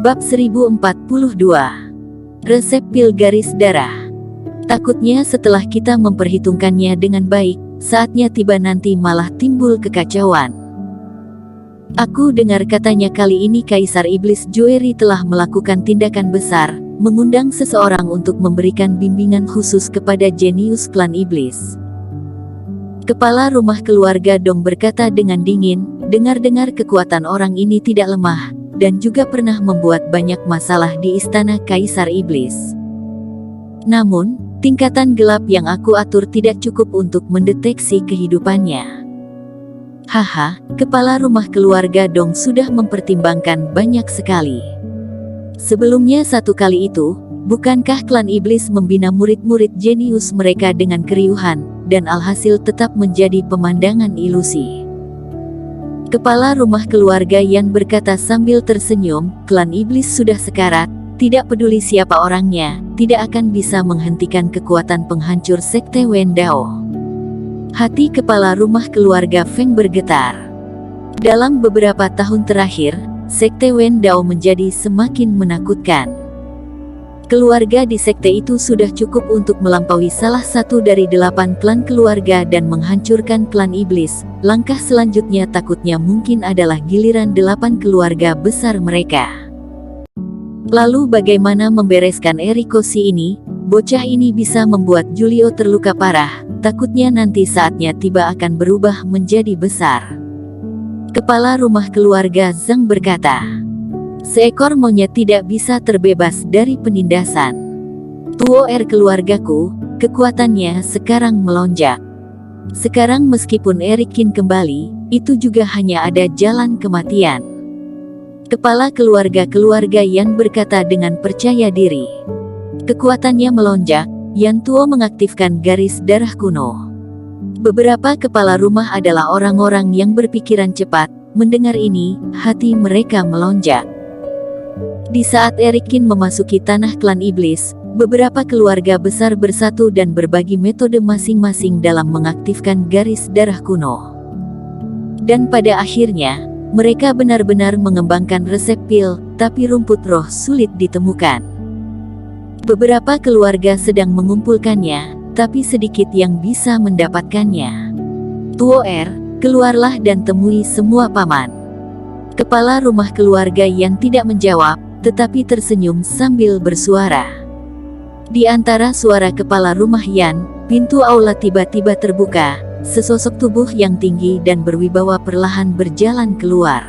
Bab 1042. Resep pil garis darah. Takutnya setelah kita memperhitungkannya dengan baik, saatnya tiba nanti malah timbul kekacauan. Aku dengar katanya kali ini Kaisar Iblis Joeri telah melakukan tindakan besar, mengundang seseorang untuk memberikan bimbingan khusus kepada jenius klan iblis. Kepala rumah keluarga Dong berkata dengan dingin, dengar-dengar kekuatan orang ini tidak lemah, dan juga pernah membuat banyak masalah di istana Kaisar Iblis. Namun, tingkatan gelap yang aku atur tidak cukup untuk mendeteksi kehidupannya. Haha, kepala rumah keluarga Dong sudah mempertimbangkan banyak sekali. Sebelumnya satu kali itu, bukankah klan iblis membina murid-murid jenius mereka dengan keriuhan, dan alhasil tetap menjadi pemandangan ilusi. Kepala rumah keluarga Yan berkata sambil tersenyum, klan iblis sudah sekarat, tidak peduli siapa orangnya, tidak akan bisa menghentikan kekuatan penghancur sekte Wendao. Hati kepala rumah keluarga Feng bergetar. Dalam beberapa tahun terakhir, sekte Wendao menjadi semakin menakutkan. Keluarga di sekte itu sudah cukup untuk melampaui salah satu dari 8 klan keluarga dan menghancurkan klan iblis. Langkah selanjutnya takutnya mungkin adalah giliran 8 keluarga besar mereka. Lalu bagaimana membereskan Erikoshi ini? Bocah ini bisa membuat Julio terluka parah, takutnya nanti saatnya tiba akan berubah menjadi besar. Kepala rumah keluarga Zhang berkata, seekor monyet tidak bisa terbebas dari penindasan. Tuo keluargaku, kekuatannya sekarang melonjak. Sekarang meskipun Erikin kembali, itu juga hanya ada jalan kematian. Kepala keluarga Yan berkata dengan percaya diri. Kekuatannya melonjak, Yan Tuo mengaktifkan garis darah kuno. Beberapa kepala rumah adalah orang-orang yang berpikiran cepat. Mendengar ini, hati mereka melonjak. Di saat Erikin memasuki tanah klan iblis, beberapa keluarga besar bersatu dan berbagi metode masing-masing dalam mengaktifkan garis darah kuno. Dan pada akhirnya, mereka benar-benar mengembangkan resep pil, tapi rumput roh sulit ditemukan. Beberapa keluarga sedang mengumpulkannya, tapi sedikit yang bisa mendapatkannya. Tuo keluarlah dan temui semua paman. Kepala rumah keluarga yang tidak menjawab, tetapi tersenyum sambil bersuara. Di antara suara kepala rumah Yan, pintu aula tiba-tiba terbuka, sesosok tubuh yang tinggi dan berwibawa perlahan berjalan keluar.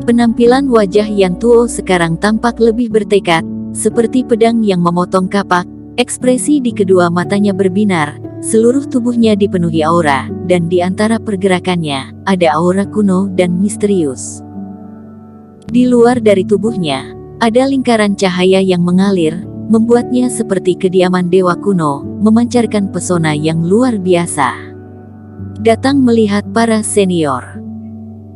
Penampilan wajah Yan Tuo sekarang tampak lebih bertekad, seperti pedang yang memotong kapak, ekspresi di kedua matanya berbinar, seluruh tubuhnya dipenuhi aura, dan di antara pergerakannya, ada aura kuno dan misterius. Di luar dari tubuhnya, ada lingkaran cahaya yang mengalir, membuatnya seperti kediaman dewa kuno, memancarkan pesona yang luar biasa. Datang melihat para senior.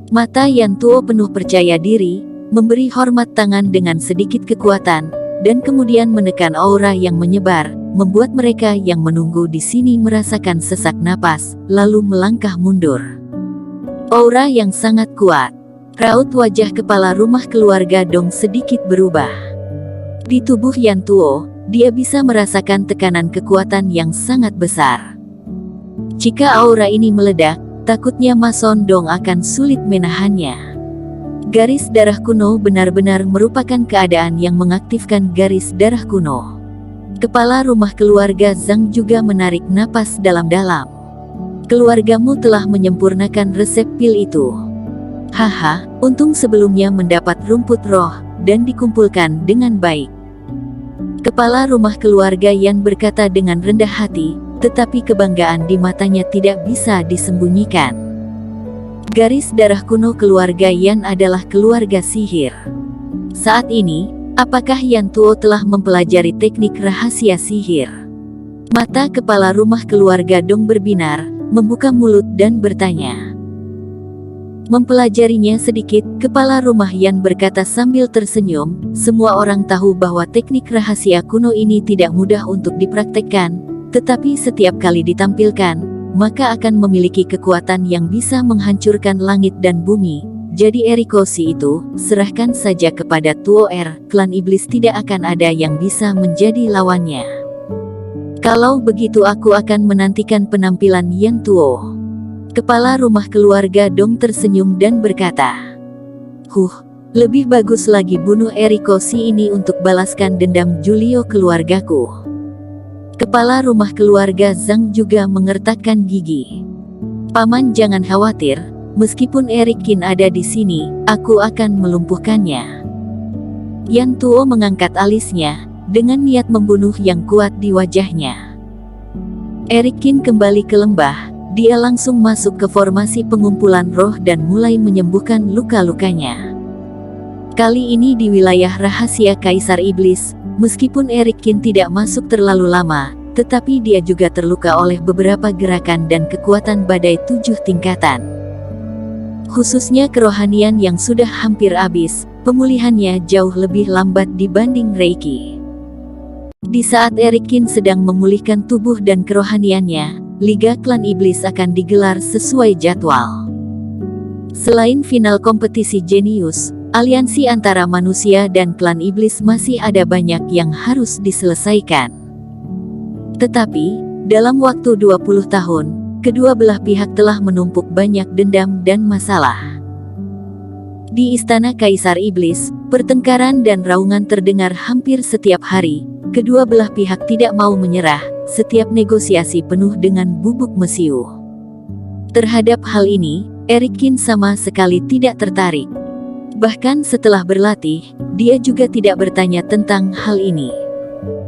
Mata Yan Tuo penuh percaya diri, memberi hormat tangan dengan sedikit kekuatan, dan kemudian menekan aura yang menyebar, membuat mereka yang menunggu di sini merasakan sesak napas, lalu melangkah mundur. Aura yang sangat kuat. Raut wajah kepala rumah keluarga Dong sedikit berubah. Di tubuh Yan Tuo, dia bisa merasakan tekanan kekuatan yang sangat besar. Jika aura ini meledak, takutnya Mason Dong akan sulit menahannya. Garis darah kuno benar-benar merupakan keadaan yang mengaktifkan garis darah kuno. Kepala rumah keluarga Zhang juga menarik napas dalam-dalam. Keluargamu telah menyempurnakan resep pil itu. Haha, untung sebelumnya mendapat rumput roh, dan dikumpulkan dengan baik. Kepala rumah keluarga Yan berkata dengan rendah hati, tetapi kebanggaan di matanya tidak bisa disembunyikan. Garis darah kuno keluarga Yan adalah keluarga sihir. Saat ini, apakah Yan Tuo telah mempelajari teknik rahasia sihir? Mata kepala rumah keluarga Dong berbinar, membuka mulut dan bertanya. Mempelajarinya sedikit, kepala rumah Yan berkata sambil tersenyum, semua orang tahu bahwa teknik rahasia kuno ini tidak mudah untuk dipraktekkan, tetapi setiap kali ditampilkan, maka akan memiliki kekuatan yang bisa menghancurkan langit dan bumi, Jadi Erikoshi itu, serahkan saja kepada Tuo klan iblis tidak akan ada yang bisa menjadi lawannya. Kalau begitu aku akan menantikan penampilan Yang Tuo. Kepala rumah keluarga Dong tersenyum dan berkata, lebih bagus lagi bunuh Erikoshi ini untuk balaskan dendam Julio keluargaku. Kepala rumah keluarga Zhang juga mengertakkan gigi. Paman jangan khawatir, meskipun Erikin ada di sini, aku akan melumpuhkannya. Yang Tuo mengangkat alisnya, dengan niat membunuh yang kuat di wajahnya. Erikin kembali ke lembah, dia langsung masuk ke formasi pengumpulan roh dan mulai menyembuhkan luka-lukanya. Kali ini di wilayah rahasia Kaisar Iblis, meskipun Erikin tidak masuk terlalu lama, tetapi dia juga terluka oleh beberapa gerakan dan kekuatan badai 7 tingkatan. Khususnya kerohanian yang sudah hampir habis, pemulihannya jauh lebih lambat dibanding Reiki. Di saat Erikin sedang memulihkan tubuh dan kerohaniannya, Liga Klan Iblis akan digelar sesuai jadwal. Selain final kompetisi jenius, aliansi antara manusia dan Klan Iblis masih ada banyak yang harus diselesaikan. Tetapi, dalam waktu 20 tahun, kedua belah pihak telah menumpuk banyak dendam dan masalah. Di Istana Kaisar Iblis, pertengkaran dan raungan terdengar hampir setiap hari. Kedua belah pihak tidak mau menyerah, setiap negosiasi penuh dengan bubuk mesiu. Terhadap hal ini, Erikin sama sekali tidak tertarik. Bahkan setelah berlatih, dia juga tidak bertanya tentang hal ini.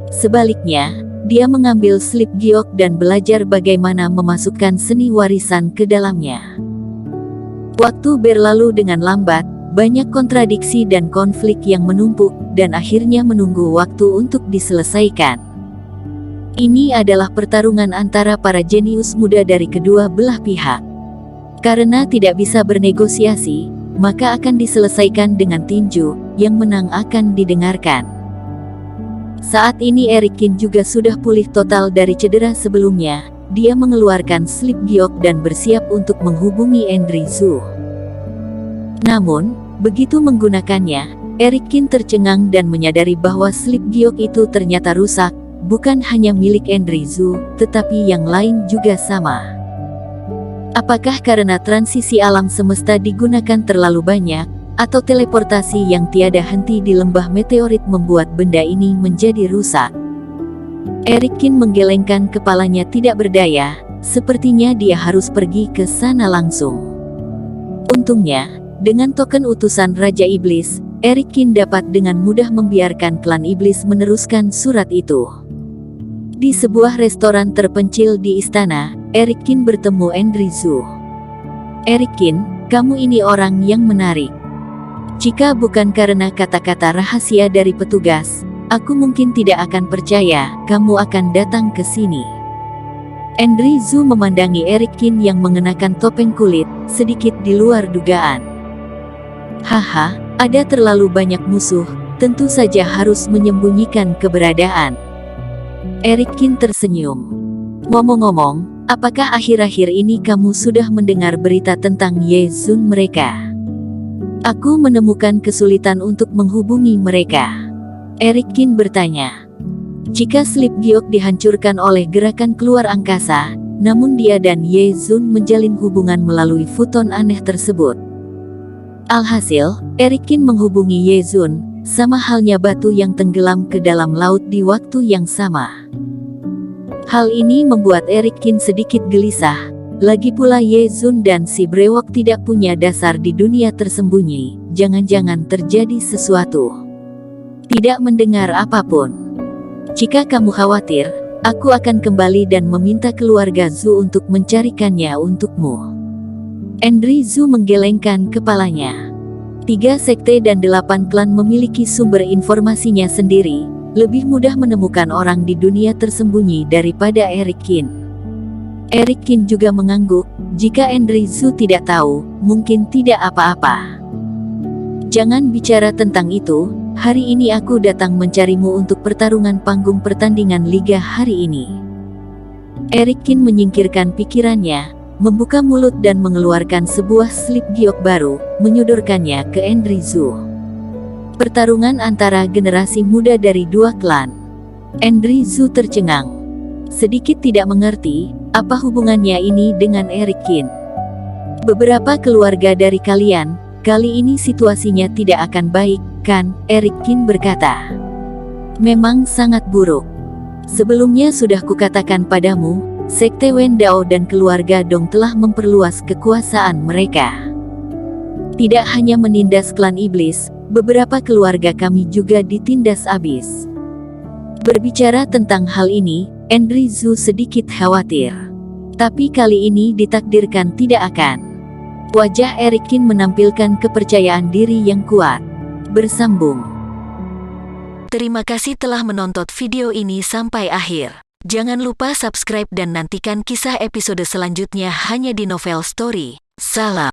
Sebaliknya, dia mengambil slip giok dan belajar bagaimana memasukkan seni warisan ke dalamnya. Waktu berlalu dengan lambat, banyak kontradiksi dan konflik yang menumpuk, dan akhirnya menunggu waktu untuk diselesaikan. Ini adalah pertarungan antara para jenius muda dari kedua belah pihak. Karena tidak bisa bernegosiasi, maka akan diselesaikan dengan tinju, yang menang akan didengarkan. Saat ini Erikin juga sudah pulih total dari cedera sebelumnya. Dia mengeluarkan slip giok dan bersiap untuk menghubungi Endri Zhu. Namun, begitu menggunakannya, Erikin tercengang dan menyadari bahwa slip giok itu ternyata rusak, bukan hanya milik Endri Zhu, tetapi yang lain juga sama. Apakah karena transisi alam semesta digunakan terlalu banyak, atau teleportasi yang tiada henti di lembah meteorit membuat benda ini menjadi rusak? Erikin menggelengkan kepalanya tidak berdaya, sepertinya dia harus pergi ke sana langsung. Untungnya, dengan token utusan Raja Iblis, Erikin dapat dengan mudah membiarkan klan Iblis meneruskan surat itu. Di sebuah restoran terpencil di istana, Erikin bertemu Endri Zhu. Erikin, kamu ini orang yang menarik. Jika bukan karena kata-kata rahasia dari petugas, aku mungkin tidak akan percaya kamu akan datang ke sini. Endri Zhu memandangi Erikin yang mengenakan topeng kulit, sedikit di luar dugaan. Haha, ada terlalu banyak musuh, tentu saja harus menyembunyikan keberadaan. Erikin tersenyum. Ngomong-ngomong, apakah akhir-akhir ini kamu sudah mendengar berita tentang Ye Zun mereka? Aku menemukan kesulitan untuk menghubungi mereka. Erikin bertanya. Jika slip giok dihancurkan oleh gerakan keluar angkasa, namun dia dan Ye Zun menjalin hubungan melalui futon aneh tersebut. Alhasil, Erikin menghubungi Ye Zun, sama halnya batu yang tenggelam ke dalam laut di waktu yang sama. Hal ini membuat Erikin sedikit gelisah, lagi pula Ye Zun dan si brewok tidak punya dasar di dunia tersembunyi, jangan-jangan terjadi sesuatu. Tidak mendengar apapun. Jika kamu khawatir, aku akan kembali dan meminta keluarga Zhu untuk mencarikannya untukmu. Endri Zhu menggelengkan kepalanya. 3 sekte dan 8 klan memiliki sumber informasinya sendiri, lebih mudah menemukan orang di dunia tersembunyi daripada Erikin. Erikin juga mengangguk, jika Endri Zhu tidak tahu, mungkin tidak apa-apa. Jangan bicara tentang itu, hari ini aku datang mencarimu untuk pertarungan panggung pertandingan liga hari ini. Erikin menyingkirkan pikirannya, membuka mulut dan mengeluarkan sebuah slip giok baru, menyodorkannya ke Andrew Zhu. Pertarungan antara generasi muda dari dua klan. Andrew Zhu tercengang. Sedikit tidak mengerti, apa hubungannya ini dengan Eric Qin. Beberapa keluarga dari kalian, kali ini situasinya tidak akan baik, kan? Eric Qin berkata. Memang sangat buruk. Sebelumnya sudah kukatakan padamu, Sekte Wen Dao dan keluarga Dong telah memperluas kekuasaan mereka. Tidak hanya menindas klan iblis, beberapa keluarga kami juga ditindas habis. Berbicara tentang hal ini, Andrew Zhu sedikit khawatir. Tapi kali ini ditakdirkan tidak akan. Wajah Eric Qin menampilkan kepercayaan diri yang kuat. Bersambung. Terima kasih telah menonton video ini sampai akhir. Jangan lupa subscribe dan nantikan kisah episode selanjutnya hanya di Novel Story. Salam.